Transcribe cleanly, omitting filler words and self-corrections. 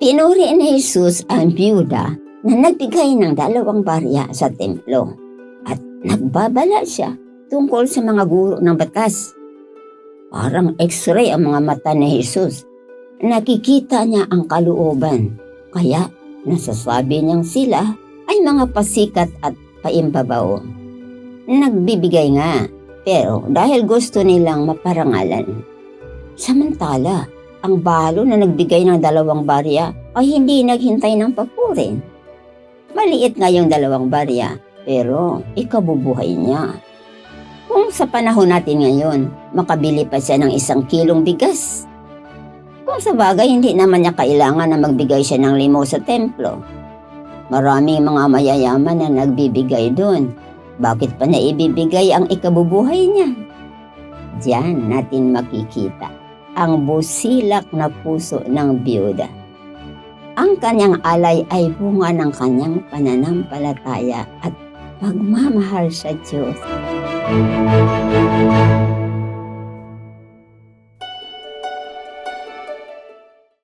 Pinuri ni Jesus ang byuda na nagbigay ng 2 barya sa templo at nagbabala siya tungkol sa mga guro ng batas. Parang x-ray ang mga mata ni Jesus. Nakikita niya ang kalooban, kaya nasasabi niyang sila ay mga pasikat at paimbabaw. Nagbibigay nga, pero dahil gusto nilang maparangalan. Samantala, ang balo na nagbigay ng 2 barya ay hindi naghintay ng papurin. Maliit nga yung 2 barya, pero ikabubuhay niya. Kung sa panahon natin ngayon, makabili pa siya ng 1 kilong bigas. Kung sa bagay, hindi naman niya kailangan na magbigay siya ng 5 sa templo. Maraming mga mayayaman na nagbibigay doon. Bakit pa naibibigay ang ikabubuhay niya? Diyan natin makikita ang busilak na puso ng biyuda. Ang kanyang alay ay bunga ng kanyang pananampalataya at pagmamahal sa Diyos.